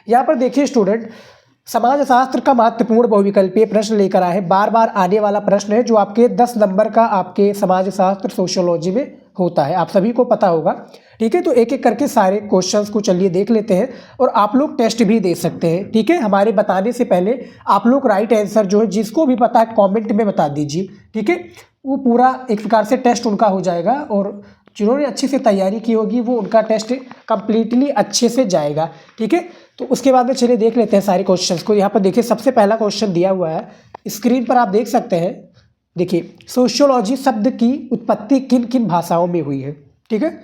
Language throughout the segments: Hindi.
यहाँ पर देखिए स्टूडेंट, समाजशास्त्र का महत्वपूर्ण बहुविकल्पीय प्रश्न लेकर आए हैं। बार बार आने वाला प्रश्न है जो आपके 10 नंबर का आपके समाजशास्त्र सोशियोलॉजी में होता है, आप सभी को पता होगा। ठीक है, तो एक एक करके सारे क्वेश्चंस को चलिए देख लेते हैं और आप लोग टेस्ट भी दे सकते हैं। ठीक है, हमारे बताने से पहले आप लोग राइट आंसर जो है जिसको भी पता है कमेंट में बता दीजिए। ठीक है, वो पूरा एक प्रकार से टेस्ट उनका हो जाएगा और जिन्होंने अच्छे से तैयारी की होगी वो उनका टेस्ट कंप्लीटली अच्छे से जाएगा। ठीक है, तो उसके बाद में चलिए देख लेते हैं सारे क्वेश्चंस को। यहाँ पर देखिए सबसे पहला क्वेश्चन दिया हुआ है, स्क्रीन पर आप देख सकते हैं। देखिए, सोशियोलॉजी शब्द की उत्पत्ति किन किन भाषाओं में हुई है। ठीक है,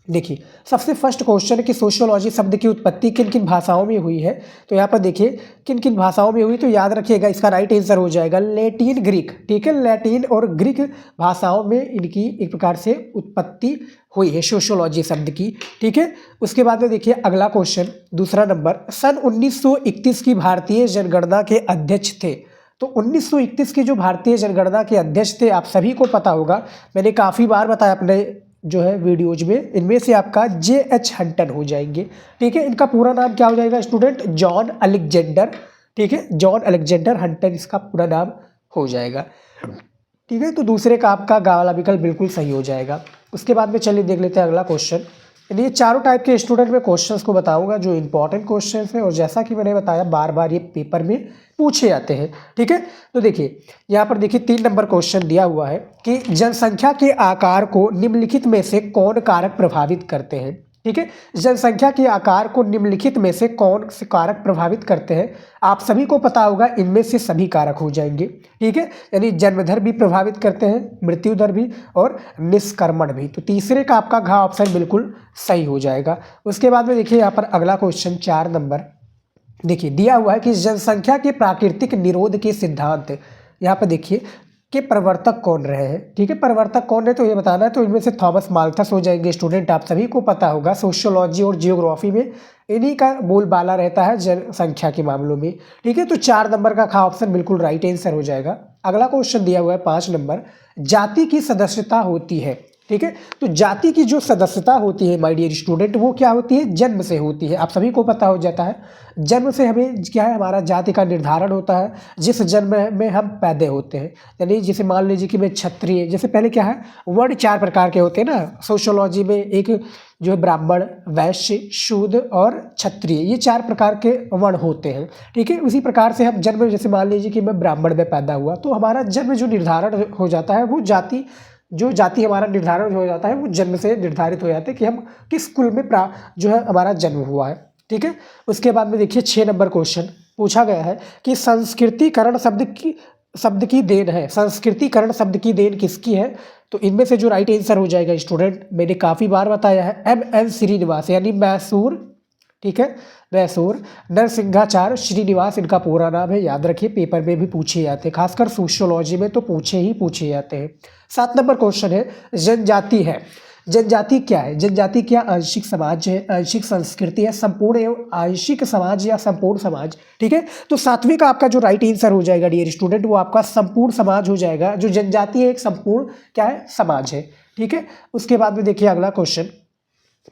देखिए सबसे फर्स्ट क्वेश्चन है कि सोशियोलॉजी शब्द की उत्पत्ति किन किन भाषाओं में हुई है। तो यहाँ पर देखिए किन किन भाषाओं में हुई, तो याद रखिएगा इसका राइट आंसर हो जाएगा लैटिन ग्रीक। ठीक है, लैटिन और ग्रीक भाषाओं में इनकी एक प्रकार से उत्पत्ति हुई है सोशियोलॉजी शब्द की। ठीक है, उसके बाद में देखिए अगला क्वेश्चन, दूसरा नंबर, सन 1931 की भारतीय जनगणना के अध्यक्ष थे। तो 1931 की जो भारतीय जनगणना के अध्यक्ष थे आप सभी को पता होगा, मैंने काफ़ी बार बताया अपने जो है वीडियोज में, इनमें से आपका J.H. हंटन हो जाएंगे। ठीक है, इनका पूरा नाम क्या हो जाएगा स्टूडेंट, जॉन अलेक्जेंडर। ठीक है, जॉन अलेक्जेंडर हंटन इसका पूरा नाम हो जाएगा। ठीक है, तो दूसरे का आपका गा वाला विकल्प बिल्कुल सही हो जाएगा। उसके बाद में चलिए देख लेते हैं अगला क्वेश्चन। ये चारों टाइप के स्टूडेंट में क्वेश्चंस को बताऊंगा जो इंपॉर्टेंट क्वेश्चंस हैं और जैसा कि मैंने बताया बार बार ये पेपर में पूछे जाते हैं। ठीक है, तो देखिए यहाँ पर देखिए 3 नंबर क्वेश्चन दिया हुआ है कि जनसंख्या के आकार को निम्नलिखित में से कौन कारक प्रभावित करते हैं। ठीक है, जनसंख्या के आकार को निम्नलिखित में से कौन से कारक प्रभावित करते हैं। आप सभी को पता होगा इनमें से सभी कारक हो जाएंगे। ठीक है, यानी जन्म दर भी प्रभावित करते हैं, मृत्यु दर भी और निष्क्रमण भी। तो तीसरे का आपका घ ऑप्शन बिल्कुल सही हो जाएगा। उसके बाद में देखिए यहाँ पर अगला क्वेश्चन 4 नंबर, देखिए दिया हुआ है कि जनसंख्या के प्राकृतिक निरोध के सिद्धांत, यहाँ पर देखिए के प्रवर्तक कौन रहे हैं। ठीक है, प्रवर्तक कौन है तो ये बताना है। तो इनमें से थॉमस माल्थस हो जाएंगे स्टूडेंट, आप सभी को पता होगा सोशियोलॉजी और जियोग्राफी में इन्हीं का बोलबाला रहता है जनसंख्या के मामलों में। ठीक है, तो 4 नंबर का खा ऑप्शन बिल्कुल राइट आंसर हो जाएगा। अगला क्वेश्चन दिया हुआ है 5 नंबर, जाति की सदस्यता होती है। ठीक है, तो जाति की जो सदस्यता होती है माय डियर स्टूडेंट वो क्या होती है, जन्म से होती है। आप सभी को पता हो जाता है जन्म से हमें क्या है, हमारा जाति का निर्धारण होता है जिस जन्म में हम पैदा होते हैं। यानी जैसे मान लीजिए कि मैं क्षत्रिय, जैसे पहले क्या है वर्ण 4 प्रकार के होते हैं ना सोशियोलॉजी में, एक जो है ब्राह्मण, वैश्य, शूद्र और क्षत्रिय, ये 4 प्रकार के वर्ण होते हैं। ठीक है, उसी प्रकार से हम जन्म, जैसे मान लीजिए कि मैं ब्राह्मण में पैदा हुआ तो हमारा जन्म जो निर्धारण हो जाता है वो जाति, जो जाति हमारा निर्धारण हो जाता है वो जन्म से निर्धारित हो जाता है कि हम किस कुल में जो है हमारा जन्म हुआ है। ठीक है, उसके बाद में देखिए 6 नंबर क्वेश्चन पूछा गया है कि संस्कृतिकरण शब्द की देन है। संस्कृतिकरण शब्द की देन किसकी है। तो इनमें से जो राइट आंसर हो जाएगा स्टूडेंट, मैंने काफ़ी बार बताया है, M.N. श्रीनिवास यानी मैसूर। ठीक है, मैसूर नरसिंहाचार्य श्रीनिवास इनका पूरा नाम है, याद रखिए पेपर में भी पूछे जाते हैं, खासकर सोशियोलॉजी में तो पूछे जाते हैं। 7 नंबर क्वेश्चन है, जनजाति है। जनजाति क्या है, जनजाति क्या आंशिक समाज है, आंशिक संस्कृति है, संपूर्ण एवं आंशिक समाज या संपूर्ण समाज। ठीक है, तो 7वें का आपका जो राइट आंसर हो जाएगा डियर स्टूडेंट वो आपका संपूर्ण समाज हो जाएगा। जो जनजाति है एक संपूर्ण क्या है, समाज है। ठीक है, उसके बाद में देखिए अगला क्वेश्चन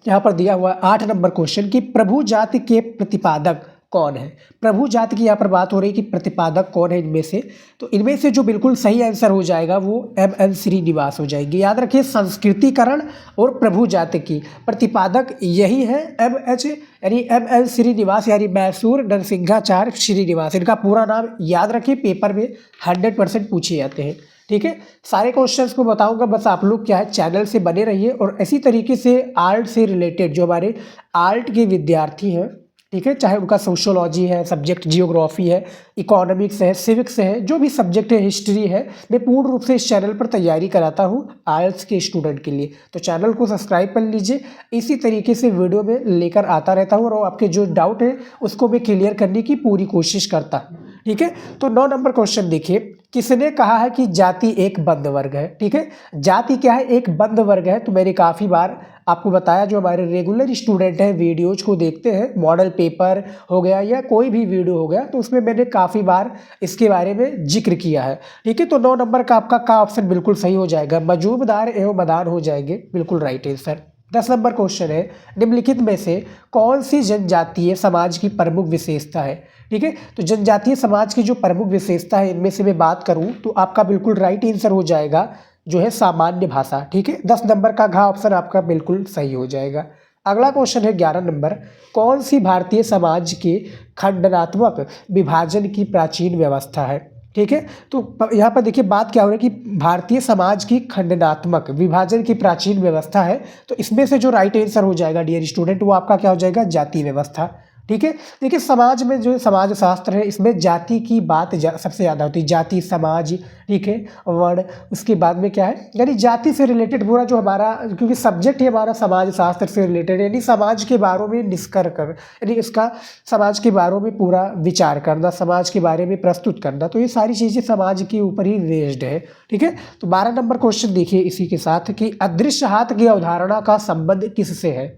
यहाँ पर दिया हुआ है 8 नंबर क्वेश्चन कि प्रभु जाति के प्रतिपादक कौन है। प्रभु जाति की यहाँ पर बात हो रही है कि प्रतिपादक कौन है इनमें से। तो इनमें से जो बिल्कुल सही आंसर हो जाएगा वो M.N. श्रीनिवास हो जाएंगे। याद रखिए संस्कृतिकरण और प्रभु जाति की प्रतिपादक यही है M.N. श्रीनिवास यानी मैसूर नरसिंहाचार्य श्रीनिवास, इनका पूरा नाम याद रखिए, पेपर में 100% पूछे जाते हैं। ठीक है, सारे क्वेश्चंस को बताऊंगा, बस आप लोग क्या है चैनल से बने रहिए और इसी तरीके से आर्ट से रिलेटेड जो हमारे आर्ट के विद्यार्थी हैं, ठीक है, चाहे उनका सोशियोलॉजी है, सब्जेक्ट जियोग्राफी है, इकोनॉमिक्स है, सिविक्स है, जो भी सब्जेक्ट है, हिस्ट्री है, मैं पूर्ण रूप से इस चैनल पर तैयारी कराता हूँ आईएलटीएस के स्टूडेंट के लिए। तो चैनल को सब्सक्राइब कर लीजिए, इसी तरीके से वीडियो में लेकर आता रहता हूँ और आपके जो डाउट है उसको मैं क्लियर करने की पूरी कोशिश करता हूँ। ठीक है, तो 9 नंबर क्वेश्चन देखिए, किसने कहा है कि जाति एक बंद वर्ग है। ठीक है, जाति क्या है, एक बंद वर्ग है। तो मैंने काफ़ी बार आपको बताया, जो हमारे रेगुलर स्टूडेंट हैं वीडियोज को देखते हैं, मॉडल पेपर हो गया या कोई भी वीडियो हो गया, तो उसमें मैंने काफ़ी बार इसके बारे में जिक्र किया है। ठीक है, तो 9 नंबर का आपका ऑप्शन बिल्कुल सही हो जाएगा, मजूमदार एवं मदान हो जाएंगे, बिल्कुल राइट आंसर। 10 नंबर क्वेश्चन है, निम्नलिखित में से कौन सी जनजातीय समाज की प्रमुख विशेषता है। ठीक है, तो जनजातीय समाज की जो प्रमुख विशेषता है इनमें से मैं बात करूं तो आपका बिल्कुल राइट आंसर हो जाएगा जो है सामान्य भाषा। ठीक है, 10 नंबर का घ ऑप्शन आपका बिल्कुल सही हो जाएगा। अगला क्वेश्चन है 11 नंबर, कौन सी भारतीय समाज के खंडनात्मक विभाजन की प्राचीन व्यवस्था है। ठीक है, तो यहाँ पर देखिए बात क्या हो रही है कि भारतीय समाज की खंडनात्मक विभाजन की प्राचीन व्यवस्था है, तो इसमें से जो राइट आंसर हो जाएगा डियर स्टूडेंट वो आपका क्या हो जाएगा, जाति व्यवस्था। ठीक है, देखिए समाज में जो समाज शास्त्र है इसमें जाति की बात सबसे ज़्यादा होती है, जाति समाज। ठीक है, वर्ण, उसके बाद में क्या है, यानी जाति से रिलेटेड पूरा जो हमारा, क्योंकि सब्जेक्ट ही हमारा समाज शास्त्र से रिलेटेड है, यानी समाज के बारे में निष्कर्ष कर, यानी इसका समाज के बारे में पूरा विचार करना, समाज के बारे में प्रस्तुत करना, तो ये सारी चीज़ें समाज के ऊपर ही बेस्ड है। ठीक है, तो 12 नंबर क्वेश्चन देखिए इसी के साथ कि अदृश्य हाथ की अवधारणा का संबंध किससे है।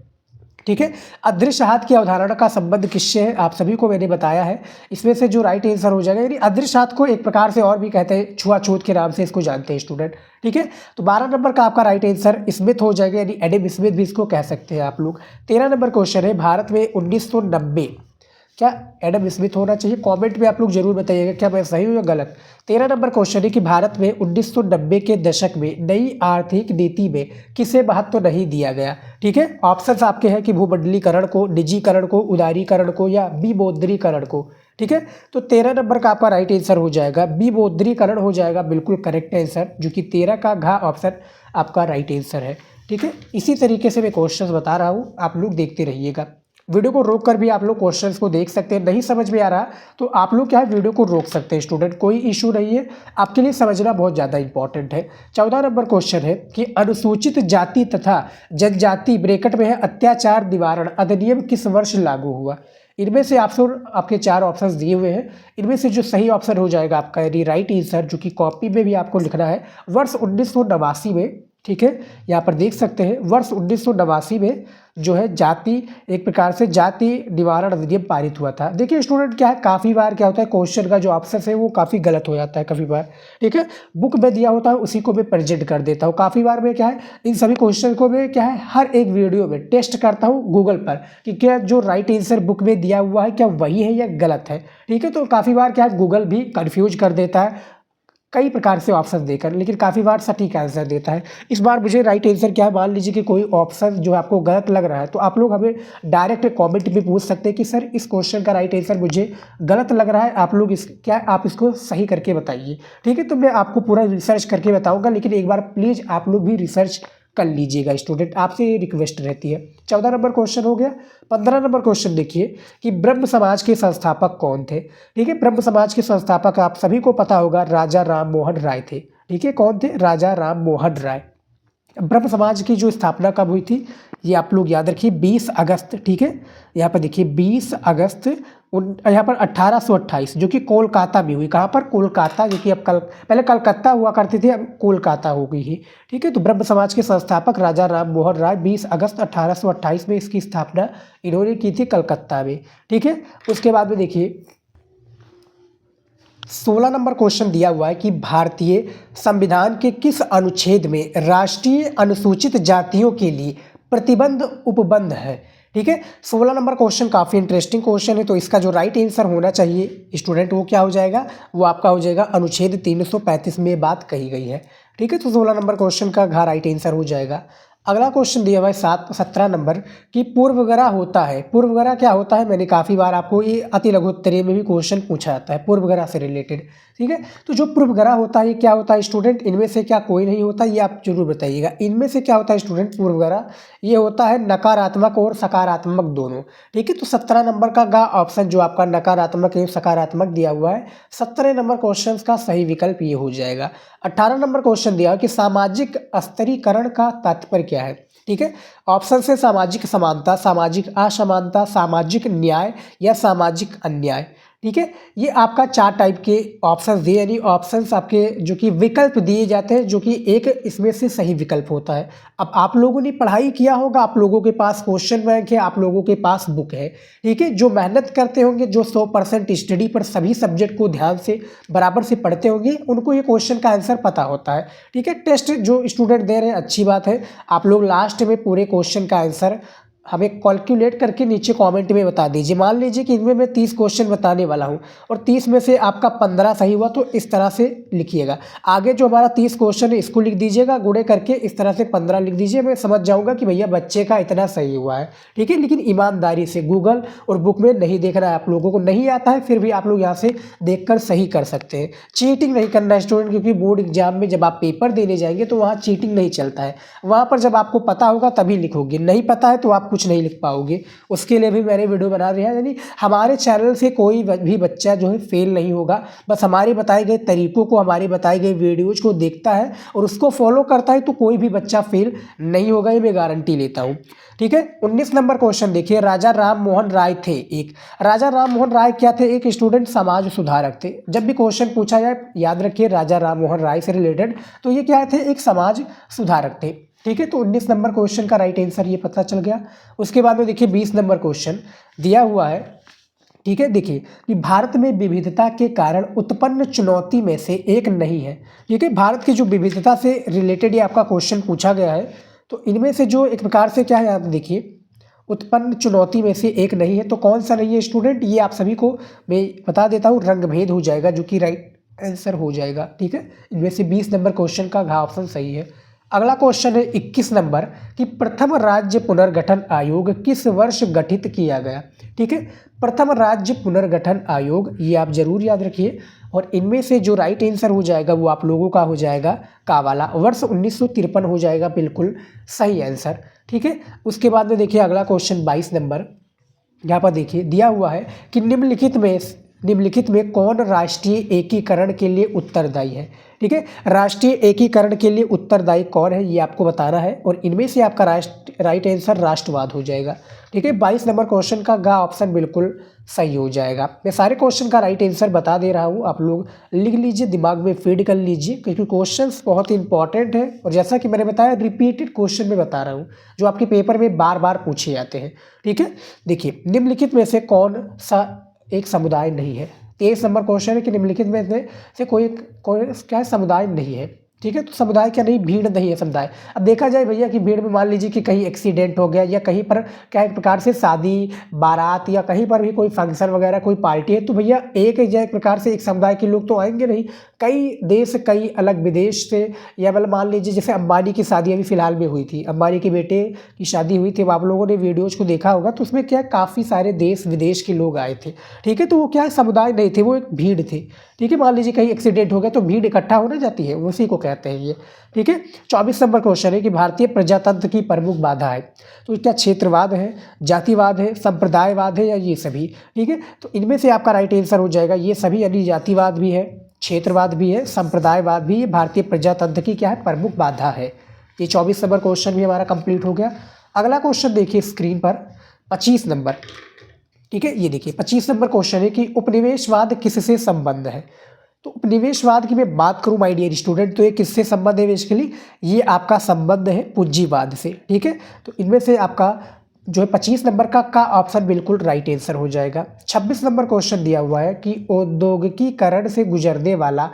ठीक है, अदृश्य हाथ की अवधारणा का संबंध किससे है, आप सभी को मैंने बताया है। इसमें से जो राइट आंसर हो जाएगा, यानी अदृश्य हाथ को एक प्रकार से और भी कहते हैं, छुआछूत के नाम से इसको जानते हैं स्टूडेंट। ठीक है, तो 12 नंबर का आपका राइट आंसर स्मिथ हो जाएगा, यानी एडम स्मिथ भी इसको कह सकते हैं आप लोग। 13 नंबर क्वेश्चन है, भारत में 1990 क्या एडम स्मिथ होना चाहिए, कमेंट में आप लोग जरूर बताइएगा क्या मैं सही हूँ या गलत। 13 नंबर क्वेश्चन है कि भारत में 1990 के दशक में नई आर्थिक नीति में किसे महत्व नहीं दिया गया। ठीक है, ऑप्शंस आपके हैं कि भूमंडलीकरण को, निजीकरण को, उदारीकरण को या विमुद्रीकरण को। ठीक है, तो 13 नंबर का आपका राइट आंसर हो जाएगा विमुद्रीकरण हो जाएगा, बिल्कुल करेक्ट आंसर, जो कि 13 का घ ऑप्शन आपका राइट आंसर है। ठीक है, इसी तरीके से मैं क्वेश्चंस बता रहा हूँ, आप लोग देखते रहिएगा। वीडियो को रोक कर भी आप लोग क्वेश्चंस को देख सकते हैं, नहीं समझ में आ रहा तो आप लोग क्या है वीडियो को रोक सकते हैं स्टूडेंट, कोई इशू नहीं है, आपके लिए समझना बहुत ज़्यादा इंपॉर्टेंट है। 14 नंबर क्वेश्चन है कि अनुसूचित जाति तथा जनजाति ब्रैकेट में है अत्याचार निवारण अधिनियम किस वर्ष लागू हुआ। इनमें से आपके 4 ऑप्शंस दिए हुए हैं, इनमें से जो सही ऑप्शन हो जाएगा आपका यानी राइट आंसर, जो कि कॉपी में भी आपको लिखना है, वर्ष 1989 में। ठीक है, यहाँ पर देख सकते हैं वर्ष 1989 में जो है जाति, एक प्रकार से जाति निवारण अधिनियम पारित हुआ था। देखिए स्टूडेंट क्या है, काफ़ी बार क्या होता है क्वेश्चन का जो ऑप्शन है वो काफ़ी गलत हो जाता है कभी बार। ठीक है, बुक में दिया होता है उसी को मैं प्रेजेंट कर देता हूँ, काफ़ी बार मैं क्या है इन सभी क्वेश्चन को मैं क्या है हर एक वीडियो में टेस्ट करता हूँ गूगल पर कि क्या जो राइट आंसर बुक में दिया हुआ है क्या वही है या गलत है। ठीक है, तो काफ़ी बार क्या है गूगल भी कन्फ्यूज कर देता है कई प्रकार से ऑप्शन देकर, लेकिन काफ़ी बार सटीक आंसर देता है। इस बार मुझे राइट आंसर क्या है, मान लीजिए कि कोई ऑप्शन जो आपको गलत लग रहा है तो आप लोग हमें डायरेक्ट कमेंट में पूछ सकते हैं कि सर इस क्वेश्चन का राइट आंसर मुझे गलत लग रहा है, आप लोग आप इसको सही करके बताइए। ठीक है, तो मैं आपको पूरा रिसर्च करके बताऊँगा, लेकिन एक बार प्लीज़ आप लोग भी रिसर्च कर लीजिएगा स्टूडेंट, आपसे ये रिक्वेस्ट रहती है। 14 नंबर क्वेश्चन हो गया। 15 नंबर क्वेश्चन देखिए कि ब्रह्म समाज के संस्थापक कौन थे। ठीक है, ब्रह्म समाज के संस्थापक आप सभी को पता होगा राजा राम मोहन राय थे। ठीक है, कौन थे, राजा राम मोहन राय। ब्रह्म समाज की जो स्थापना कब हुई थी ये आप लोग याद रखिए 20 अगस्त। ठीक है, यहाँ पर देखिए 20 अगस्त यहाँ पर 1828 जो कि कोलकाता में हुई। कहाँ पर, कोलकाता, जो कि अब पहले कलकत्ता हुआ करती थी, अब कोलकाता हो गई है। ठीक है, तो ब्रह्म समाज के संस्थापक राजा राम मोहन राय 20 अगस्त 1828 में इसकी स्थापना इन्होंने की थी कलकत्ता में। ठीक है, उसके बाद में देखिए 16 नंबर क्वेश्चन दिया हुआ है कि भारतीय संविधान के किस अनुच्छेद में राष्ट्रीय अनुसूचित जातियों के लिए प्रतिबंध उपबंध है। ठीक है, 16 नंबर क्वेश्चन काफ़ी इंटरेस्टिंग क्वेश्चन है, तो इसका जो राइट आंसर होना चाहिए स्टूडेंट वो क्या हो जाएगा, वो आपका हो जाएगा अनुच्छेद 335 में बात कही गई है। ठीक है, तो 16 नंबर क्वेश्चन का राइट आंसर हो जाएगा। अगला क्वेश्चन दिया हुआ है 17 नंबर कि पूर्वग्रह होता है। पूर्वग्रह क्या होता है, मैंने काफ़ी बार आपको ये अति लघु उत्तरीय में भी क्वेश्चन पूछा जाता है पूर्वग्रह से रिलेटेड। ठीक है, तो जो पूर्वग्रह होता है ये क्या होता है स्टूडेंट, इनमें से क्या कोई नहीं होता, ये आप जरूर बताइएगा। इनमें से क्या होता है स्टूडेंट पूर्वग्रह, ये होता है नकारात्मक और सकारात्मक दोनों। ठीक है, तो 17 नंबर का ऑप्शन जो आपका नकारात्मक एवं सकारात्मक दिया हुआ है, 17 नंबर क्वेश्चन का सही विकल्प ये हो जाएगा। 18 नंबर क्वेश्चन दिया कि सामाजिक स्तरीकरण का तात्पर्य क्या है। ठीक है, ऑप्शन से सामाजिक समानता, सामाजिक असमानता, सामाजिक न्याय या सामाजिक अन्याय। ठीक है। ये आपका 4 टाइप के ऑप्शंस दिए, यानी ऑप्शंस आपके जो कि विकल्प दिए जाते हैं, जो कि एक इसमें से सही विकल्प होता है। अब आप लोगों ने पढ़ाई किया होगा, आप लोगों के पास क्वेश्चन बैंक है, आप लोगों के पास बुक है, ठीक है। जो मेहनत करते होंगे, जो 100% स्टडी पर सभी सब्जेक्ट को ध्यान से बराबर से पढ़ते होंगे, उनको ये क्वेश्चन का आंसर पता होता है, ठीक है। टेस्ट जो स्टूडेंट दे रहे हैं, अच्छी बात है। आप लोग लास्ट में पूरे क्वेश्चन का आंसर हमें कैलकुलेट करके नीचे कमेंट में बता दीजिए। मान लीजिए कि इनमें मैं 30 क्वेश्चन बताने वाला हूं और 30 में से आपका 15 सही हुआ, तो इस तरह से लिखिएगा। आगे जो हमारा 30 क्वेश्चन है इसको लिख दीजिएगा, गुणे करके इस तरह से 15 लिख दीजिए। मैं समझ जाऊंगा कि भैया बच्चे का इतना सही हुआ है, ठीक है। लेकिन ईमानदारी से गूगल और बुक में नहीं देखना है। आप लोगों को नहीं आता है फिर भी आप लोग यहाँ से देख कर सही कर सकते हैं। चीटिंग नहीं करना है स्टूडेंट, क्योंकि बोर्ड एग्जाम में जब आप पेपर देने जाएंगे तो वहाँ चीटिंग नहीं चलता है। वहाँ पर जब आपको पता होगा तभी लिखोगे, नहीं पता है तो आप कुछ नहीं लिख पाओगे। उसके लिए भी मैंने वीडियो बना दिया है, यानी हमारे चैनल से कोई भी बच्चा जो है फेल नहीं होगा। बस हमारे बताए गए तरीकों को, हमारी बताई गई वीडियोज को देखता है और उसको फॉलो करता है तो कोई भी बच्चा फेल नहीं होगा, ये मैं गारंटी लेता हूँ, ठीक है। 19 नंबर क्वेश्चन देखिए। राजा राम मोहन राय थे एक। राजा राम मोहन राय क्या थे? एक स्टूडेंट समाज सुधारक थे। जब भी क्वेश्चन पूछा जाए याद रखिए राजा राम मोहन राय से रिलेटेड, तो ये क्या थे? एक समाज सुधारक थे, ठीक है। तो 19 नंबर क्वेश्चन का राइट आंसर ये पता चल गया। उसके बाद में देखिए 20 नंबर क्वेश्चन दिया हुआ है, ठीक है। देखिए कि भारत में विविधता के कारण उत्पन्न चुनौती में से एक नहीं है, ठीक है। भारत की जो विविधता से रिलेटेड ये आपका क्वेश्चन पूछा गया है, तो इनमें से जो एक प्रकार से क्या है, आप देखिए उत्पन्न चुनौती में से एक नहीं है, तो कौन सा नहीं है स्टूडेंट? ये आप सभी को मैं बता देता हूँ, रंगभेद हो जाएगा, जो कि राइट आंसर हो जाएगा, ठीक है। इनमें से 20 नंबर क्वेश्चन का घ ऑप्शन सही है। अगला क्वेश्चन है 21 नंबर कि प्रथम राज्य पुनर्गठन आयोग किस वर्ष गठित किया गया, ठीक है। प्रथम राज्य पुनर्गठन आयोग, ये आप जरूर याद रखिए। और इनमें से जो राइट आंसर हो जाएगा वो आप लोगों का हो जाएगा का वाला, वर्ष 1953 हो जाएगा, बिल्कुल सही आंसर, ठीक है। उसके बाद में देखिए अगला क्वेश्चन 22 नंबर, यहाँ पर देखिए दिया हुआ है कि निम्नलिखित में कौन राष्ट्रीय एकीकरण के लिए उत्तरदायी है, ठीक है। राष्ट्रीय एकीकरण के लिए उत्तरदायी कौन है ये आपको बताना है, और इनमें से आपका राइट आंसर राष्ट्रवाद हो जाएगा, ठीक है। 22 नंबर क्वेश्चन का ग ऑप्शन बिल्कुल सही हो जाएगा। मैं सारे क्वेश्चन का राइट आंसर बता दे रहा हूँ, आप लोग लिख लीजिए, दिमाग में फीड कर लीजिए, क्योंकि क्वेश्चंस बहुत इंपॉर्टेंट है। और जैसा कि मैंने बताया रिपीटेड क्वेश्चन में बता रहा हूँ, जो आपके पेपर में बार बार पूछे जाते हैं, ठीक है। देखिए निम्नलिखित में से कौन सा एक समुदाय नहीं है? 23 नंबर क्वेश्चन है कि निम्नलिखित में से कोई क्या समुदाय नहीं है, ठीक है। तो समुदाय क्या नहीं, भीड़ नहीं है समुदाय। अब देखा जाए भैया कि भीड़ में मान लीजिए कि कहीं एक्सीडेंट हो गया, या कहीं पर क्या एक प्रकार से शादी बारात, या कहीं पर भी कोई फंक्शन वगैरह कोई पार्टी है, तो भैया एक प्रकार से एक समुदाय के लोग तो आएंगे नहीं। कई देश, कई अलग विदेश से, या मतलब मान लीजिए जैसे अंबानी की शादी अभी फिलहाल में हुई थी, अंबानी के बेटे की शादी हुई थी, आप लोगों ने वीडियोज़ को देखा होगा, तो उसमें क्या काफ़ी सारे देश विदेश के लोग आए थे, ठीक है। तो वो क्या समुदाय नहीं थे, वो एक भीड़ थी, ठीक है। मान लीजिए कहीं एक्सीडेंट हो गया तो भीड़ इकट्ठा होने जाती है, उसी को कहते हैं ये, ठीक है। 24 नंबर क्वेश्चन है कि भारतीय प्रजातंत्र की प्रमुख बाधा है, तो क्या क्षेत्रवाद है, जातिवाद है, संप्रदायवाद है, या ये सभी, ठीक है। तो इनमें से आपका राइट आंसर हो जाएगा ये सभी, यानी जातिवाद भी है, क्षेत्रवाद भी है, संप्रदायवाद भी है, भारतीय प्रजातंत्र की क्या है, प्रमुख बाधा है। ये 24 नंबर क्वेश्चन भी हमारा कंप्लीट हो गया। अगला क्वेश्चन देखिए स्क्रीन पर 25 नंबर, ठीक है। ये देखिए 25 नंबर क्वेश्चन है कि उपनिवेशवाद किससे संबंध है? तो उपनिवेशवाद की मैं बात करूं माय डियर स्टूडेंट, तो ये किससे संबंध है बेसिकली? ये आपका संबंध है पूंजीवाद से, ठीक है। तो इनमें से आपका जो है 25 नंबर का ऑप्शन बिल्कुल राइट आंसर हो जाएगा। 26 नंबर क्वेश्चन दिया हुआ है कि औद्योगिकीकरण से गुजरने वाला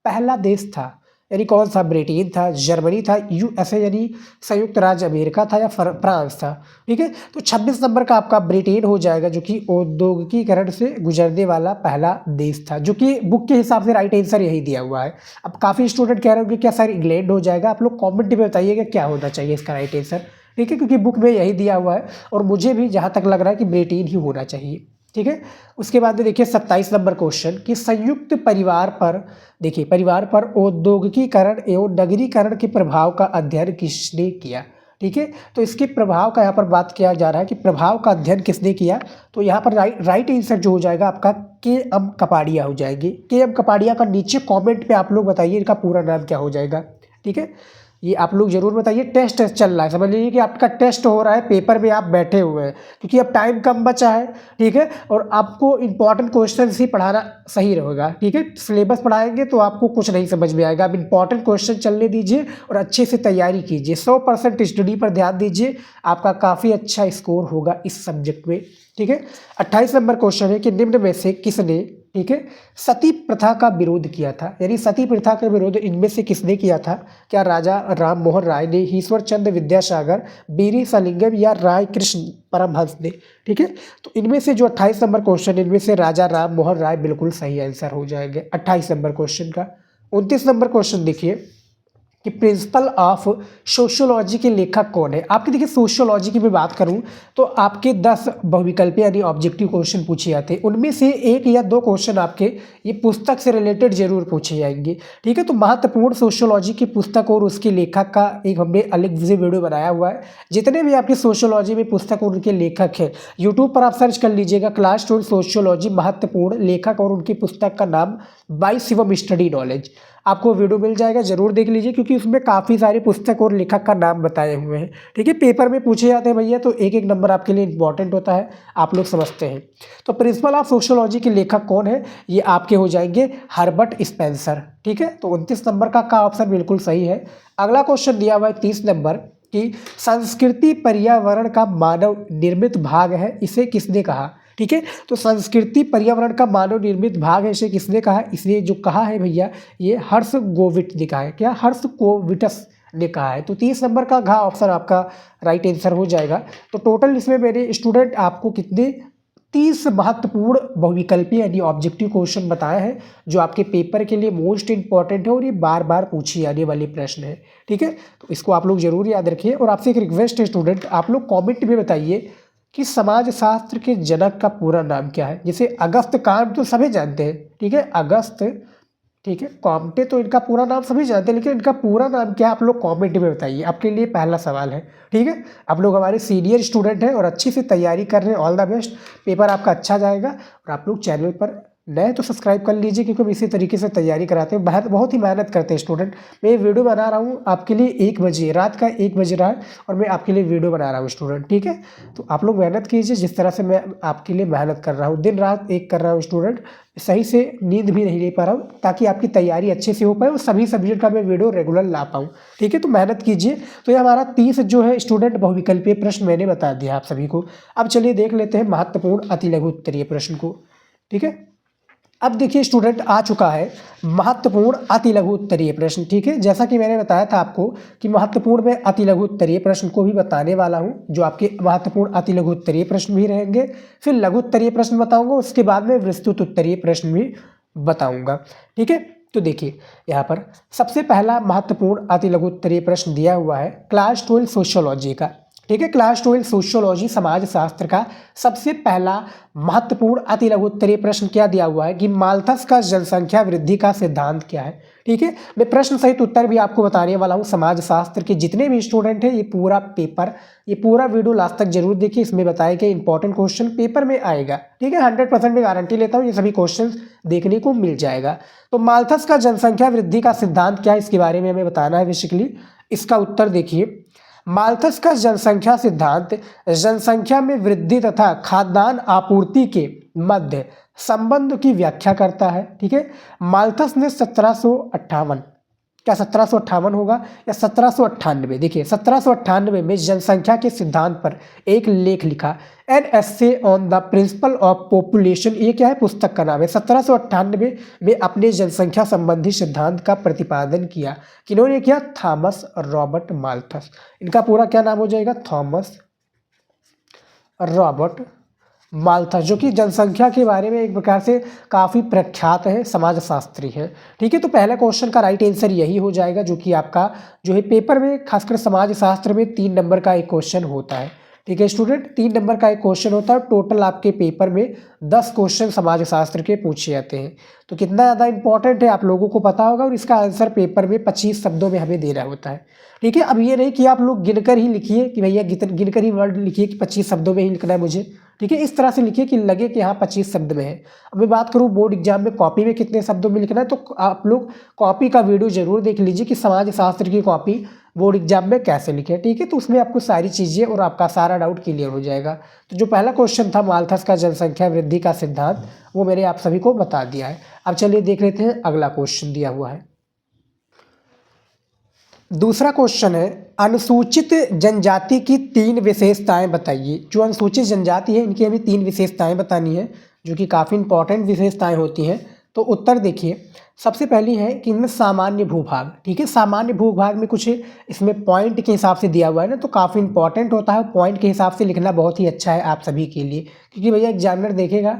पहला देश था, यानी कौन सा? ब्रिटेन था, जर्मनी था, यूएसए यानी संयुक्त राज्य अमेरिका था, या फ्रांस था, ठीक है। तो 26 नंबर का आपका ब्रिटेन हो जाएगा, जो कि औद्योगिकीकरण से गुजरने वाला पहला देश था, जो कि बुक के हिसाब से राइट आंसर यही दिया हुआ है। अब काफ़ी स्टूडेंट कह रहे होंगे क्या सर इंग्लैंड हो जाएगा? आप लोग कॉमेंट में बताइएगा क्या होना चाहिए इसका राइट आंसर, ठीक है, क्योंकि बुक में यही दिया हुआ है और मुझे भी जहाँ तक लग रहा है कि ब्रिटेन ही होना चाहिए, ठीक है। उसके बाद में देखिए 27 नंबर क्वेश्चन कि संयुक्त परिवार पर, देखिए परिवार पर औद्योगिकीकरण एवं नगरीकरण के प्रभाव का अध्ययन किसने किया, ठीक है। तो इसके प्रभाव का यहाँ पर बात किया जा रहा है कि प्रभाव का अध्ययन किसने किया, तो यहाँ पर राइट आंसर जो हो जाएगा आपका के.एम. कपाड़िया हो जाएगी। के.एम. कपाड़िया का नीचे कॉमेंट पे आप लोग बताइए इनका पूरा नाम क्या हो जाएगा, ठीक है। ये आप लोग जरूर बताइए। टेस्ट चल रहा है, समझ लीजिए कि आपका टेस्ट हो रहा है, पेपर में आप बैठे हुए हैं, क्योंकि अब टाइम कम बचा है, ठीक है, और आपको इंपॉर्टेंट क्वेश्चन ही पढ़ाना सही रहेगा, ठीक है। सिलेबस पढ़ाएंगे तो आपको कुछ नहीं समझ में आएगा। आप इंपॉर्टेंट क्वेश्चन चलने दीजिए और अच्छे से तैयारी कीजिए, 100% स्टडी पर ध्यान दीजिए, आपका काफ़ी अच्छा स्कोर होगा इस सब्जेक्ट में, ठीक है। 28 नंबर क्वेश्चन है कि निम्न में से किसने, ठीक है, सती प्रथा का विरोध किया था, यानी सती प्रथा का विरोध इनमें से किसने किया था? क्या राजा राम मोहन राय ने, ईश्वर चंद्र विद्यासागर, बीरी सलिंगम या राय कृष्ण परमहंस ने, ठीक है। तो इनमें से जो 28 नंबर क्वेश्चन, इनमें से राजा राम मोहन राय बिल्कुल सही आंसर हो जाएंगे 28 नंबर क्वेश्चन का। 29 नंबर क्वेश्चन देखिए कि प्रिंसिपल ऑफ सोशियोलॉजी के लेखक कौन है। आपके देखिए सोशियोलॉजी की मैं बात करूं तो आपके 10 बहुविकल्पीय यानी ऑब्जेक्टिव क्वेश्चन पूछे जाते हैं, उनमें से 1 या 2 क्वेश्चन आपके ये पुस्तक से रिलेटेड जरूर पूछे जाएंगे, ठीक है। तो महत्वपूर्ण सोशियोलॉजी की पुस्तक और उसके लेखक का एक हमने अलग से वीडियो बनाया हुआ है। जितने भी आपकी सोशियोलॉजी में पुस्तक और उनके लेखक हैं, यूट्यूब पर आप सर्च कर लीजिएगा क्लास 12 सोशियोलॉजी महत्वपूर्ण लेखक और उनकी पुस्तक का नाम बाय शिवम स्टडी नॉलेज, आपको वीडियो मिल जाएगा, जरूर देख लीजिए, क्योंकि उसमें काफ़ी सारे पुस्तक और लेखक का नाम बताए हुए हैं, ठीक है। पेपर में पूछे जाते हैं भैया, तो एक एक नंबर आपके लिए इंपॉर्टेंट होता है, आप लोग समझते हैं। तो प्रिंसिपल ऑफ सोशियोलॉजी के लेखक कौन है, ये आपके हो जाएंगे हर्बर्ट स्पेंसर, ठीक है। तो 29 नंबर का ऑप्शन बिल्कुल सही है। अगला क्वेश्चन दिया हुआ है 30 नंबर कि संस्कृति पर्यावरण का मानव निर्मित भाग है, इसे किसने कहा, ठीक है। तो संस्कृति पर्यावरण का मानव निर्मित भाग है, इसे किसने कहा? इसने जो कहा है भैया, ये हर्षगोविट ने कहा है। क्या? हर्षगोविटस ने कहा है। तो 30 नंबर का घ ऑप्शन आपका राइट आंसर हो जाएगा। तो टोटल इसमें मेरे स्टूडेंट आपको कितने 30 महत्वपूर्ण बहुविकल्पीय यानी ऑब्जेक्टिव क्वेश्चन बताए हैं, जो आपके पेपर के लिए मोस्ट इंपॉर्टेंट है और ये बार बार पूछी जाने वाली प्रश्न है, ठीक है। तो इसको आप लोग जरूर याद रखिए। और आपसे एक रिक्वेस्ट है स्टूडेंट, आप लोग कॉमेंट में बताइए कि समाजशास्त्र के जनक का पूरा नाम क्या है। जैसे अगस्त कांट तो सभी जानते हैं, ठीक है, अगस्त, ठीक है, कॉम्टे तो इनका पूरा नाम सभी जानते हैं, लेकिन इनका पूरा नाम क्या है आप लोग कमेंट में बताइए। आपके लिए पहला सवाल है, ठीक है। आप लोग हमारे सीनियर स्टूडेंट हैं और अच्छी से तैयारी कर रहे हैं, ऑल द बेस्ट, पेपर आपका अच्छा जाएगा। और आप लोग चैनल पर नए तो सब्सक्राइब कर लीजिए, क्योंकि हम इसी तरीके से तैयारी कराते हैं, बहुत ही मेहनत करते हैं स्टूडेंट। मैं ये वीडियो बना रहा हूँ आपके लिए 1 बजे, रात का 1 बज रहा है और मैं आपके लिए वीडियो बना रहा हूँ स्टूडेंट, ठीक है। तो आप लोग मेहनत कीजिए, जिस तरह से मैं आपके लिए मेहनत कर रहा हूँ, दिन रात एक कर रहा हूँ स्टूडेंट, सही से नींद भी नहीं ले पा रहा हूँ, ताकि आपकी तैयारी अच्छे से हो पाए और सभी सब्जेक्ट का मैं वीडियो रेगुलर ला पाऊँ, ठीक है। तो मेहनत कीजिए। तो ये हमारा 30 जो है स्टूडेंट बहुविकल्पीय प्रश्न मैंने बता दिया आप सभी को। अब चलिए देख लेते हैं महत्वपूर्ण अति लघु उत्तरीय प्रश्न को, ठीक है। अब देखिए स्टूडेंट आ चुका है महत्वपूर्ण अति लघु उत्तरीय प्रश्न, ठीक है। जैसा कि मैंने बताया था आपको कि महत्वपूर्ण में अति लघु उत्तरीय प्रश्न को भी बताने वाला हूं, जो आपके महत्वपूर्ण अति लघु उत्तरीय प्रश्न भी रहेंगे, फिर लघु उत्तरीय प्रश्न बताऊंगा, उसके बाद में विस्तृत उत्तरीय प्रश्न भी बताऊंगा, ठीक है। तो देखिए यहाँ पर सबसे पहला महत्वपूर्ण अति लघु उत्तरीय प्रश्न दिया हुआ है क्लास 12 सोशियोलॉजी का, ठीक है। क्लास 12 सोशियोलॉजी समाजशास्त्र का सबसे पहला महत्वपूर्ण अति लघु उत्तरीय प्रश्न क्या दिया हुआ है कि माल्थस का जनसंख्या वृद्धि का सिद्धांत क्या है, ठीक है। मैं प्रश्न सहित उत्तर भी आपको बताने वाला हूं। समाजशास्त्र के जितने भी स्टूडेंट हैं, ये पूरा पेपर, ये पूरा वीडियो लास्ट तक जरूर देखिए, इसमें बताया कि इंपॉर्टेंट क्वेश्चन पेपर में आएगा, ठीक है। 100% में गारंटी लेता हूँ ये सभी क्वेश्चन देखने को मिल जाएगा। तो माल्थस का जनसंख्या वृद्धि का सिद्धांत क्या है, इसके बारे में हमें बताना है बेसिकली। इसका उत्तर देखिए, माल्थस का जनसंख्या सिद्धांत जनसंख्या में वृद्धि तथा खाद्यान्न आपूर्ति के मध्य संबंध की व्याख्या करता है, ठीक है। माल्थस ने 1758, क्या 1758 होगा या 1798, देखिए 1798 में जनसंख्या के सिद्धांत पर एक लेख लिखा, an essay on the principle of population, ये क्या है, पुस्तक का नाम है। 1798 में अपने जनसंख्या संबंधी सिद्धांत का प्रतिपादन किया। किन्होंने किया? Thomas Robert Malthus. इनका पूरा क्या नाम हो जाएगा? थॉमस रॉबर्ट माल्थस, जो कि जनसंख्या के बारे में एक प्रकार से काफ़ी प्रख्यात है, समाजशास्त्री है, ठीक है। तो पहला क्वेश्चन का राइट आंसर यही हो जाएगा, जो कि आपका जो है पेपर में खासकर समाजशास्त्र में 3 नंबर का एक क्वेश्चन होता है, ठीक है स्टूडेंट। 3 नंबर का एक क्वेश्चन होता है। टोटल आपके पेपर में 10 क्वेश्चन समाजशास्त्र के पूछे जाते हैं। तो कितना ज़्यादा इंपॉर्टेंट है आप लोगों को पता होगा, और इसका आंसर पेपर में 25 शब्दों में हमें देना होता है, ठीक है। अब ये नहीं कि आप लोग गिनकर ही लिखिए कि भैया गिनकर ही वर्ड लिखिए कि 25 शब्दों में ही लिखना है मुझे, ठीक है। इस तरह से लिखिए कि लगे कि हाँ 25 शब्द में है। अब मैं बात करूँ बोर्ड एग्जाम में कॉपी में कितने शब्दों में लिखना है, तो आप लोग कॉपी का वीडियो जरूर देख लीजिए कि समाजशास्त्र की कॉपी बोर्ड एग्जाम में कैसे लिखें, ठीक है। तो उसमें आपको सारी चीज़ें और आपका सारा डाउट क्लियर हो जाएगा। तो जो पहला क्वेश्चन था माल्थस का जनसंख्या वृद्धि का सिद्धांत, वो मैंने आप सभी को बता दिया है। अब चलिए देख लेते हैं अगला क्वेश्चन दिया हुआ है। दूसरा क्वेश्चन है अनुसूचित जनजाति की 3 विशेषताएं बताइए। जो अनुसूचित जनजाति है इनकी हमें 3 विशेषताएं बतानी है, जो कि काफ़ी इंपॉर्टेंट विशेषताएं होती हैं। तो उत्तर देखिए, सबसे पहली है कि इनमें सामान्य भूभाग, ठीक है। सामान्य भूभाग में कुछ इसमें पॉइंट के हिसाब से दिया हुआ है ना, तो काफ़ी इंपॉर्टेंट होता है। पॉइंट के हिसाब से लिखना बहुत ही अच्छा है आप सभी के लिए, क्योंकि भैया एग्जामिनर देखेगा।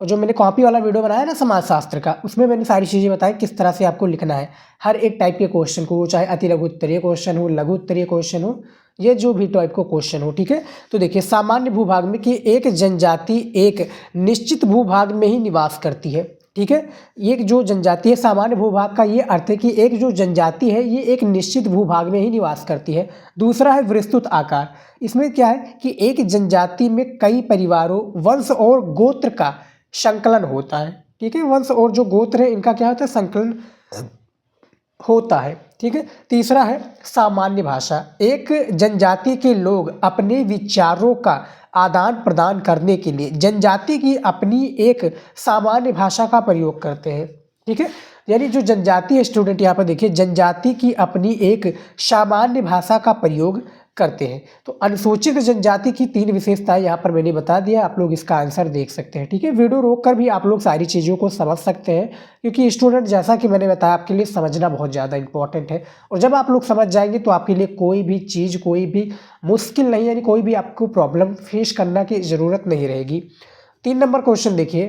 और जो मैंने कॉपी वाला वीडियो बनाया ना समाजशास्त्र का, उसमें मैंने सारी चीज़ें बताई किस तरह से आपको लिखना है हर एक टाइप के क्वेश्चन को, चाहे अति लघु उत्तरीय क्वेश्चन हो, लघु उत्तरीय क्वेश्चन हो, ये जो भी टाइप को क्वेश्चन हो, ठीक है। तो देखिए सामान्य भूभाग में कि एक जनजाति एक निश्चित भूभाग में ही निवास करती है, ठीक है। एक जो जनजाति है, सामान्य भूभाग का ये अर्थ है कि एक जो जनजाति है ये एक निश्चित भूभाग में ही निवास करती है। दूसरा है विस्तृत आकार, इसमें क्या है कि एक जनजाति में कई परिवारों, वंश और गोत्र का संकलन होता है, ठीक है। वंश और जो गोत्र है इनका क्या होता है, संकलन होता है, ठीक है। तीसरा है सामान्य भाषा, एक जनजाति के लोग अपने विचारों का आदान प्रदान करने के लिए जनजाति की अपनी एक सामान्य भाषा का प्रयोग करते हैं, ठीक है। यानी जो जनजाति है स्टूडेंट, यहाँ पर देखिए जनजाति की अपनी एक सामान्य भाषा का प्रयोग करते हैं। तो अनुसूचित जनजाति की 3 विशेषताएं यहाँ पर मैंने बता दिया, आप लोग इसका आंसर देख सकते हैं, ठीक है। वीडियो रोक कर भी आप लोग सारी चीज़ों को समझ सकते हैं, क्योंकि स्टूडेंट जैसा कि मैंने बताया आपके लिए समझना बहुत ज़्यादा इंपॉर्टेंट है। और जब आप लोग समझ जाएंगे तो आपके लिए कोई भी चीज़, कोई भी मुश्किल नहीं, यानी कोई भी आपको प्रॉब्लम फेस करना की ज़रूरत नहीं रहेगी। 3 नंबर क्वेश्चन देखिए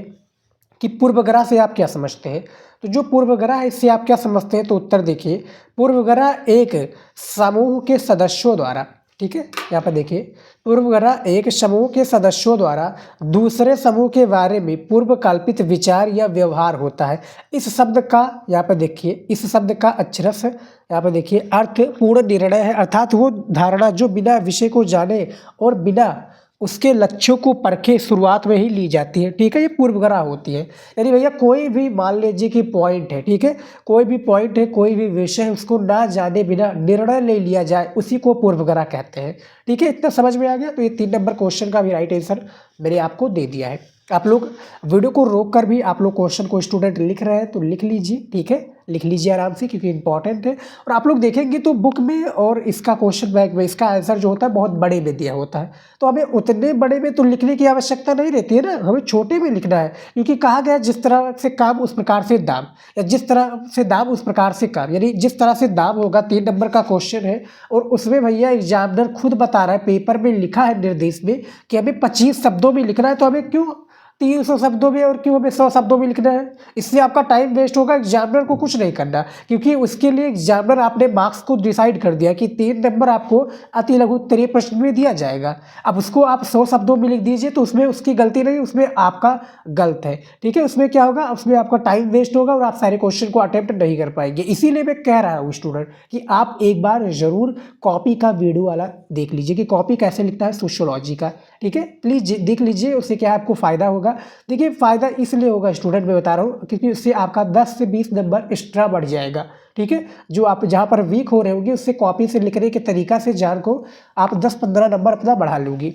कि पूर्वग्रह से आप क्या समझते हैं। तो जो पूर्वग्रह है इससे आप क्या समझते हैं, तो उत्तर देखिए, पूर्वग्रह एक समूह के सदस्यों द्वारा, ठीक है। यहाँ पर देखिए पूर्वग्रह एक समूह के सदस्यों द्वारा दूसरे समूह के बारे में पूर्व कल्पित विचार या व्यवहार होता है। इस शब्द का यहाँ पर देखिए, इस शब्द का अक्षरश यहाँ पर देखिए अर्थ पूर्ण निर्णय है, अर्थात वो धारणा जो बिना विषय को जाने और बिना उसके लक्ष्यों को परखे शुरुआत में ही ली जाती है, ठीक है। ये पूर्वग्रह होती है। यानी भैया कोई भी मान लीजिए कि पॉइंट है, ठीक है, कोई भी पॉइंट है, कोई भी विषय है, उसको ना जाने बिना निर्णय ले लिया जाए, उसी को पूर्वग्रह कहते हैं, ठीक है। इतना समझ में आ गया। तो ये 3 नंबर क्वेश्चन का भी राइट आंसर मैंने आपको दे दिया है। आप लोग वीडियो को रोक कर भी आप लोग क्वेश्चन को स्टूडेंट लिख रहे हैं तो लिख लीजिए, ठीक है, लिख लीजिए आराम से, क्योंकि इंपॉर्टेंट है। और आप लोग देखेंगे तो बुक में और इसका क्वेश्चन बैंक में इसका आंसर जो होता है बहुत बड़े में दिया होता है, तो हमें उतने बड़े में तो लिखने की आवश्यकता नहीं रहती है ना, हमें छोटे में लिखना है, क्योंकि कहा गया जिस तरह से काम उस प्रकार से दाम, या जिस तरह से दाम उस प्रकार से काम, यानी जिस तरह से दाम होगा। 3 नंबर का क्वेश्चन है और उसमें भैया एग्जामिनर खुद बता रहा है, पेपर में लिखा है निर्देश में कि हमें 25 शब्दों में लिखना है, तो हमें क्यों 300 शब्दों में और क्यों हमें 100 शब्दों में लिखना है। इससे आपका टाइम वेस्ट होगा, एग्जामिनर को कुछ नहीं करना, क्योंकि उसके लिए एग्जामिनर आपने मार्क्स को डिसाइड कर दिया कि 3 नंबर आपको अति लघु उत्तरीय प्रश्न में दिया जाएगा। अब उसको आप 100 शब्दों में लिख दीजिए तो उसमें उसकी गलती नहीं, उसमें आपका गलत है, ठीक है। उसमें क्या होगा, उसमें आपका टाइम वेस्ट होगा और आप सारे क्वेश्चन को अटेम्प्ट नहीं कर पाएंगे। इसीलिए मैं कह रहा हूँ स्टूडेंट कि आप एक बार जरूर कॉपी का वीडियो वाला देख लीजिए कि कॉपी कैसे लिखता है सोशियोलॉजी का, ठीक है। प्लीज़ देख लीजिए, उससे क्या आपको फ़ायदा होगा। देखिए फ़ायदा इसलिए होगा स्टूडेंट, मैं बता रहा हूँ, क्योंकि उससे आपका 10 से 20 नंबर एक्स्ट्रा बढ़ जाएगा, ठीक है। जो आप जहाँ पर वीक हो रहे होंगे उससे कॉपी से लिखने के तरीका से जान को आप 10-15 नंबर अपना बढ़ा लोगी।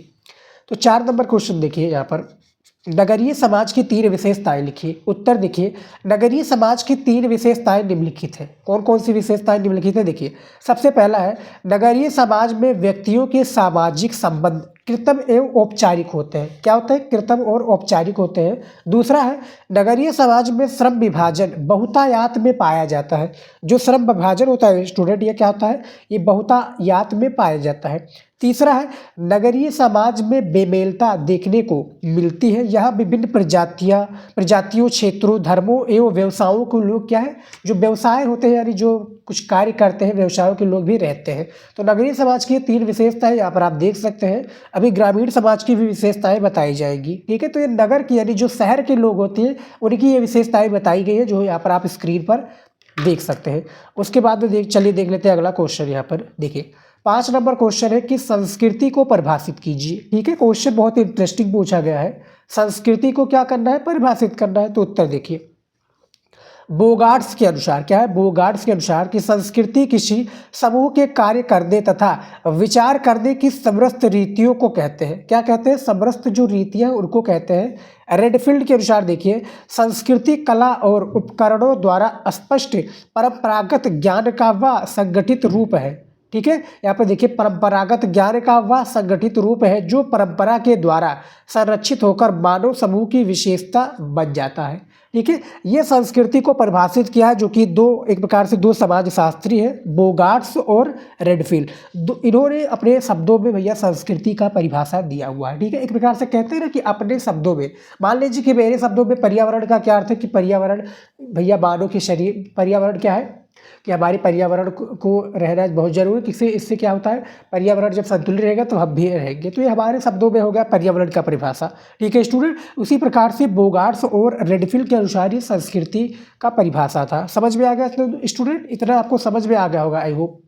तो 4 नंबर क्वेश्चन देखिए, यहाँ पर नगरीय समाज की 3 विशेषताएं लिखिए। उत्तर देखिए, नगरीय समाज की 3 विशेषताएं निम्नलिखित है। कौन कौन सी विशेषताएं निम्नलिखित है, देखिए। सबसे पहला है नगरीय समाज में व्यक्तियों के सामाजिक संबंध कृत्रिम एवं औपचारिक होते हैं। क्या होते हैं, कृत्रिम और औपचारिक होते हैं। दूसरा है नगरीय समाज में श्रम विभाजन बहुतायात में पाया जाता है। जो श्रम विभाजन होता है स्टूडेंट, ये क्या होता है, ये बहुतायात में पाया जाता है। तीसरा है नगरीय समाज में बेमेलता देखने को मिलती है। यहाँ विभिन्न प्रजातियों, क्षेत्रों, धर्मों एवं व्यवसायों के लोग क्या है, जो व्यवसाय होते हैं, यानी जो कुछ कार्य करते हैं, व्यवसायों के लोग भी रहते हैं। तो नगरीय समाज की 3 विशेषताएं यहाँ पर आप देख सकते हैं। अभी ग्रामीण समाज की भी विशेषताएं बताई जाएंगी, ठीक है। तो ये नगर की यानी जो शहर के लोग होते हैं उनकी ये विशेषताएं बताई गई है, जो यहाँ पर आप स्क्रीन पर देख सकते हैं। उसके बाद में चलिए देख लेते हैं अगला क्वेश्चन। यहाँ पर देखिए 5 नंबर क्वेश्चन है कि संस्कृति को परिभाषित कीजिए, ठीक है। क्वेश्चन बहुत इंटरेस्टिंग पूछा गया है, संस्कृति को क्या करना है, परिभाषित करना है। तो उत्तर देखिए, बोगार्ट्स के अनुसार, क्या है, बोगार्ट्स के अनुसार कि संस्कृति किसी समूह के कार्य करने तथा विचार करने की समरस रीतियों को कहते हैं। क्या कहते हैं? समरस जो रीतियाँ उनको कहते हैं। रेडफील्ड के अनुसार देखिए, संस्कृति कला और उपकरणों द्वारा स्पष्ट परंपरागत ज्ञान का वह संगठित रूप है। ठीक है, यहाँ पर देखिए, परंपरागत ज्ञान का वह संगठित रूप है जो परंपरा के द्वारा संरक्षित होकर मानव समूह की विशेषता बन जाता है। ठीक है, ये संस्कृति को परिभाषित किया है जो कि एक प्रकार से दो समाजशास्त्री है, बोगार्ट्स और रेडफील्ड। इन्होंने अपने शब्दों में भैया संस्कृति का परिभाषा दिया हुआ है। ठीक है, एक प्रकार से कहते हैं ना कि अपने शब्दों में, मान लीजिए कि मेरे शब्दों में पर्यावरण का क्या अर्थ है कि पर्यावरण भैया मानव के शरीर, पर्यावरण क्या है कि हमारे पर्यावरण को रहना बहुत जरूरी, किसी इससे क्या होता है, पर्यावरण जब संतुलित रहेगा तो हम भी रहेंगे। तो ये हमारे शब्दों में हो गया पर्यावरण का परिभाषा। ठीक है स्टूडेंट, उसी प्रकार से बोगार्ट्स और रेडफील्ड के अनुसार ही संस्कृति का परिभाषा था। समझ में आ गया स्टूडेंट? इतना आपको समझ में आ गया होगा, आई होप।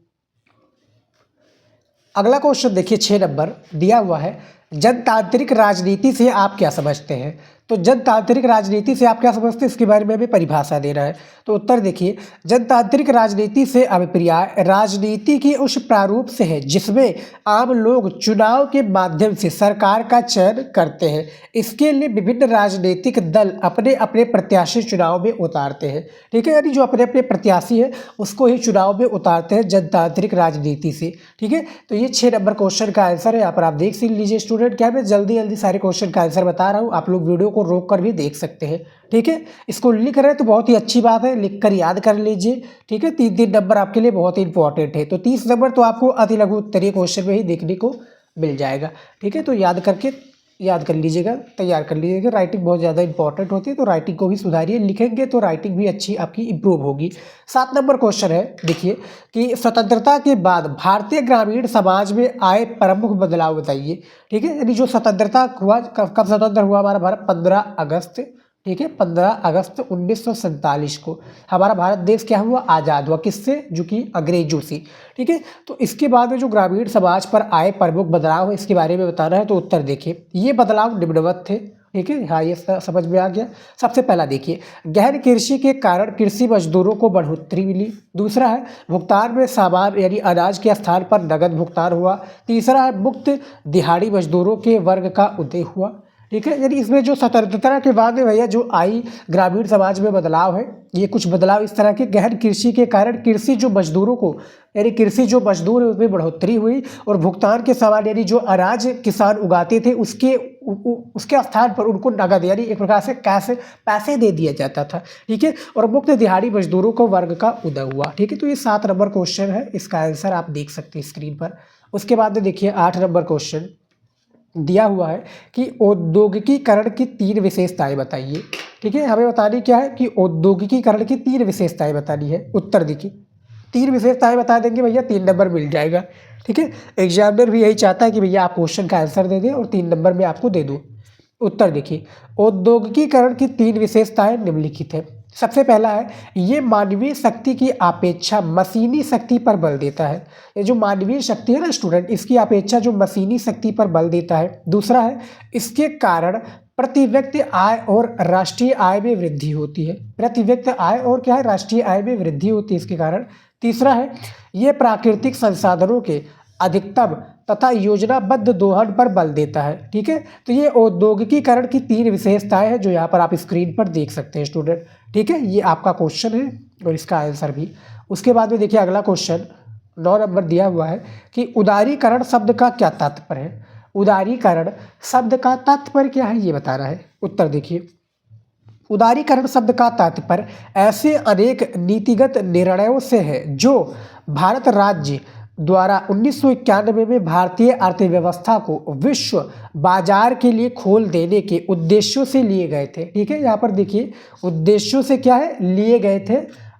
अगला क्वेश्चन देखिए 6 नंबर दिया हुआ है, जनतांत्रिक राजनीति से आप क्या समझते हैं? तो जनतांत्रिक राजनीति से आप क्या समझते हैं, इसके बारे में हमें परिभाषा देना है। तो उत्तर देखिए, जनतांत्रिक राजनीति से अभिप्राय राजनीति की उस प्रारूप से है जिसमें आम लोग चुनाव के माध्यम से सरकार का चयन करते हैं। इसके लिए विभिन्न राजनीतिक दल अपने अपने प्रत्याशी चुनाव में उतारते हैं। ठीक है, यानी जो अपने अपने प्रत्याशी है उसको ही चुनाव में उतारते हैं जनतांत्रिक राजनीति से। ठीक है, तो ये 6 नंबर क्वेश्चन का आंसर है। यहाँ पर आप देख सीख लीजिए स्टूडेंट, क्या मैं जल्दी सारे क्वेश्चन का आंसर बता रहा हूँ, आप लोग वीडियो को रोक कर भी देख सकते हैं। ठीक है, इसको लिख रहे हैं तो बहुत ही अच्छी बात है, लिख कर याद कर लीजिए। ठीक है, 3 नंबर आपके लिए बहुत ही इंपॉर्टेंट है। तो 30 नंबर तो आपको अति लघु उत्तरीय क्वेश्चन में ही देखने को मिल जाएगा। ठीक है, तो याद कर लीजिएगा, तैयार कर लीजिएगा। राइटिंग बहुत ज़्यादा इंपॉर्टेंट होती है, तो राइटिंग को भी सुधारिए, लिखेंगे तो राइटिंग भी अच्छी आपकी इंप्रूव होगी। 7 नंबर क्वेश्चन है, देखिए कि स्वतंत्रता के बाद भारतीय ग्रामीण समाज में आए प्रमुख बदलाव बताइए। ठीक है, यानी जो स्वतंत्रता हुआ, कब स्वतंत्र हुआ हमारा भारत? 15 अगस्त। ठीक है, 15 अगस्त 1947 को हमारा भारत देश क्या हुआ? आज़ाद हुआ। किससे? जो कि अंग्रेजों से। ठीक है, तो इसके बाद में जो ग्रामीण समाज पर आए प्रमुख बदलाव है इसके बारे में बताना है। तो उत्तर देखिए, ये बदलाव निम्नवत थे। ठीक है, हाँ ये समझ में आ गया। सबसे पहला देखिए, गहन कृषि के कारण कृषि मजदूरों को बढ़ोतरी मिली। दूसरा है भुगतान में सामान यानी अनाज के स्थान पर नगद भुगतान हुआ। तीसरा है मुक्त दिहाड़ी मजदूरों के वर्ग का उदय हुआ। ठीक है, यानी इसमें जो स्वतंत्रता के बाद में भैया जो आई ग्रामीण समाज में बदलाव है, ये कुछ बदलाव इस तरह के, गहन कृषि के कारण कृषि जो मजदूरों को, यानी कृषि जो मजदूर है उसमें बढ़ोतरी हुई, और भुगतान के सवाल यानी जो अनाज किसान उगाते थे उसके स्थान पर उनको नगद यानी एक प्रकार से कैश पैसे दे दिया जाता था। ठीक है, और मुक्त दिहाड़ी मजदूरों को वर्ग का उदय हुआ। ठीक है, तो ये 7 नंबर क्वेश्चन है, इसका आंसर आप देख सकते हैं स्क्रीन पर। उसके बाद में देखिए 8 नंबर क्वेश्चन दिया हुआ है कि औद्योगिकीकरण की 3 विशेषताएं बताइए। ठीक है, हमें बतानी क्या है कि औद्योगिकीकरण की 3 विशेषताएं बतानी है। उत्तर देखिए, 3 विशेषताएं बता देंगे भैया 3 नंबर मिल जाएगा। ठीक है, एग्जामिनर भी यही चाहता है कि भैया आप क्वेश्चन का आंसर दे दें और 3 नंबर में आपको दे दूँ। उत्तर देखिए, औद्योगिकीकरण की 3 विशेषताएं निम्नलिखित है। सबसे पहला है, ये मानवीय शक्ति की अपेक्षा मशीनी शक्ति पर बल देता है। ये जो मानवीय शक्ति है ना स्टूडेंट, इसकी अपेक्षा जो मशीनी शक्ति पर बल देता है। दूसरा है, इसके कारण प्रति व्यक्ति आय और राष्ट्रीय आय में वृद्धि होती है। प्रति व्यक्ति आय और क्या है? राष्ट्रीय आय में वृद्धि होती है इसके कारण। तीसरा है, ये प्राकृतिक संसाधनों के अधिकतम तथा योजनाबद्ध दोहन पर बल देता है। ठीक है, तो ये औद्योगिकीकरण की 3 विशेषताएं हैं जो यहाँ पर आप स्क्रीन पर देख सकते हैं स्टूडेंट। ठीक है, ये आपका क्वेश्चन है और इसका आंसर भी। उसके बाद में देखिए अगला क्वेश्चन 9 नंबर दिया हुआ है कि उदारीकरण शब्द का क्या तात्पर्य है। उदारीकरण शब्द का तात्पर्य क्या है ये बताना है। उत्तर देखिए, उदारीकरण शब्द का तात्पर्य ऐसे अनेक नीतिगत निर्णयों से है जो भारत राज्य द्वारा 1991 में भारतीय अर्थव्यवस्था को विश्व बाजार के लिए खोल देने के उद्देश्यों से लिए गए थे। ठीक है, यहाँ पर देखिए उद्देश्यों से क्या है? लिए गए थे,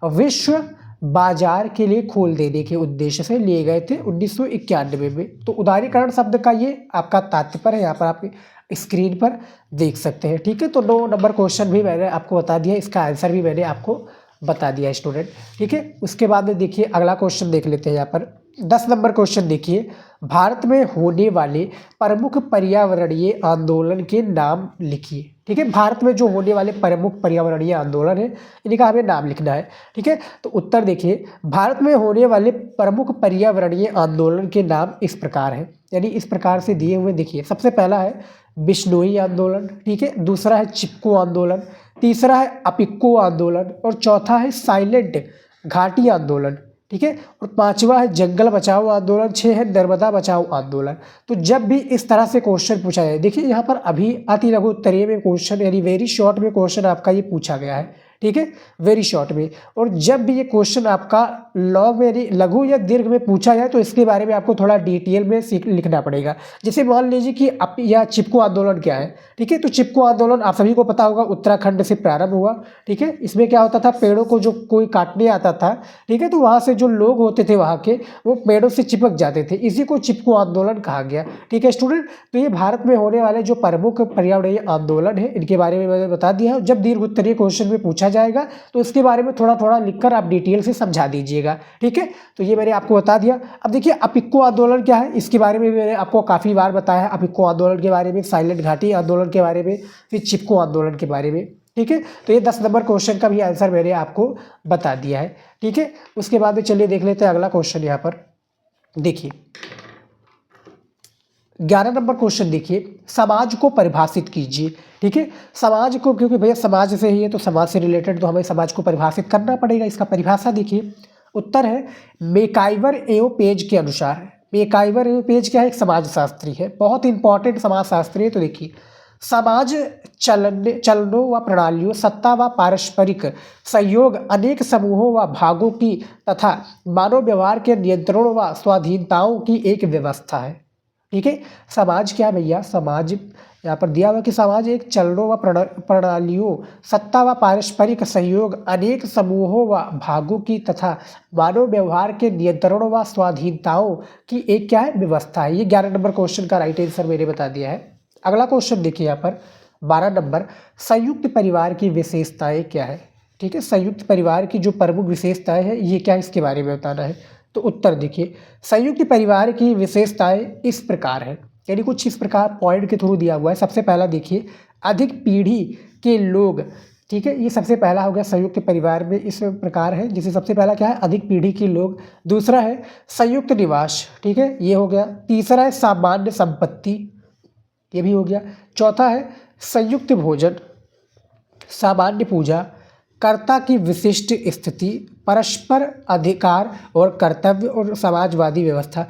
विश्व बाजार के लिए खोल देने के उद्देश्य से लिए गए थे 1991 में। तो उदारीकरण शब्द का ये आपका तात्पर्य है, यहाँ पर आप स्क्रीन पर देख सकते हैं। ठीक है, तो 9 नंबर क्वेश्चन भी मैंने आपको बता दिया, इसका आंसर भी मैंने आपको बता दिया स्टूडेंट। ठीक है, उसके बाद में देखिए अगला क्वेश्चन देख लेते हैं यहाँ पर। 10 नंबर क्वेश्चन देखिए, भारत में होने वाले प्रमुख पर्यावरणीय आंदोलन के नाम लिखिए। ठीक है, भारत में जो होने वाले प्रमुख पर्यावरणीय आंदोलन है इनका हमें नाम लिखना है। ठीक है, तो उत्तर देखिए, भारत में होने वाले प्रमुख पर्यावरणीय आंदोलन के नाम इस प्रकार है, यानी इस प्रकार से दिए हुए। देखिए, सबसे पहला है बिश्नोई आंदोलन, ठीक है, दूसरा है चिपको आंदोलन, तीसरा है अपिक्को आंदोलन और चौथा है साइलेंट घाटी आंदोलन। ठीक है, और पांचवा है जंगल बचाओ आंदोलन, 6 है नर्मदा बचाओ आंदोलन। तो जब भी इस तरह से क्वेश्चन पूछा जाए, देखिए यहाँ पर अभी अति लघु उत्तरीय में क्वेश्चन यानी वेरी शॉर्ट में क्वेश्चन आपका ये पूछा गया है। ठीक है, वेरी शॉर्ट में। और जब भी ये क्वेश्चन आपका लॉन्ग में यानी लघु या दीर्घ में पूछा जाए तो इसके बारे में आपको थोड़ा डिटेल में लिखना पड़ेगा। जैसे मान लीजिए कि यह चिपको आंदोलन क्या है। ठीक है, तो चिपको आंदोलन आप सभी को पता होगा उत्तराखंड से प्रारंभ हुआ। ठीक है, इसमें क्या होता था, पेड़ों को जो कोई काटने आता था, ठीक है, तो वहाँ से जो लोग होते थे वहाँ के, वो पेड़ों से चिपक जाते थे, इसी को चिपको आंदोलन कहा गया। ठीक है स्टूडेंट, तो ये भारत में होने वाले जो प्रमुख पर्यावरणीय आंदोलन है इनके बारे में मैंने बता दिया। जब दीर्घ उत्तरीय क्वेश्चन में पूछा जाएगा तो इसके बारे में थोड़ा थोड़ा लिखकर आप डिटेल से समझा दीजिएगा। ठीक है, तो ये मैंने आपको बता दिया। अब देखिए अपिक्को आंदोलन क्या है, इसके बारे में मैंने आपको काफ़ी बार बताया है, अपिक्को आंदोलन के बारे में, साइलेंट घाटी आंदोलन के बारे में, फिर चिपको आंदोलन के बारे में। ठीक है, तो ये 10 नंबर क्वेश्चन का भी आंसर मैंने आपको बता दिया है। ठीक है, उसके बाद में चलिए देख लेते हैं अगला क्वेश्चन। यहाँ पर देखिए 11 नंबर क्वेश्चन देखिए, समाज को परिभाषित कीजिए। ठीक है, समाज को, क्योंकि भैया समाज से ही है तो समाज से रिलेटेड तो हमें समाज को परिभाषित करना पड़ेगा। इसका परिभाषा देखिए, उत्तर है मेकाइवर एवं पेज के अनुसार। मेकाइवर एवं पेज क्या है, एक समाजशास्त्री है, बहुत इंपॉर्टेंट समाजशास्त्री है। तो देखिए, समाज चलनों व प्रणालियों, सत्ता व पारस्परिक सहयोग, अनेक समूहों व भागों की तथा मानव व्यवहार के नियंत्रण व स्वाधीनताओं की एक व्यवस्था है। ठीक है, समाज क्या है भैया, समाज यहाँ पर दिया हुआ कि समाज एक चलनों व प्रणालियों, सत्ता व पारस्परिक सहयोग, अनेक समूहों व भागों की तथा मानव व्यवहार के नियंत्रण व स्वाधीनताओं की एक क्या है, व्यवस्था है। ये 11 नंबर क्वेश्चन का राइट आंसर मैंने बता दिया है। अगला क्वेश्चन देखिए यहाँ पर 12 नंबर, संयुक्त परिवार की विशेषताएं क्या है। ठीक है, संयुक्त परिवार की जो प्रमुख विशेषताएं हैं ये क्या है, इसके बारे में बताना है। तो उत्तर देखिए, संयुक्त परिवार की विशेषताएं इस प्रकार है, यानी कुछ इस प्रकार पॉइंट के थ्रू दिया हुआ है। सबसे पहला देखिए, अधिक पीढ़ी के लोग। ठीक है, ये सबसे पहला हो गया, संयुक्त परिवार में इस प्रकार है, जिसे सबसे पहला क्या है, अधिक पीढ़ी के लोग। दूसरा है संयुक्त निवास, ठीक है, ये हो गया। तीसरा है सामान्य संपत्ति, ये भी हो गया। चौथा है संयुक्त भोजन, सामान्य पूजा, कर्ता की विशिष्ट स्थिति, परस्पर अधिकार और कर्तव्य और समाजवादी व्यवस्था।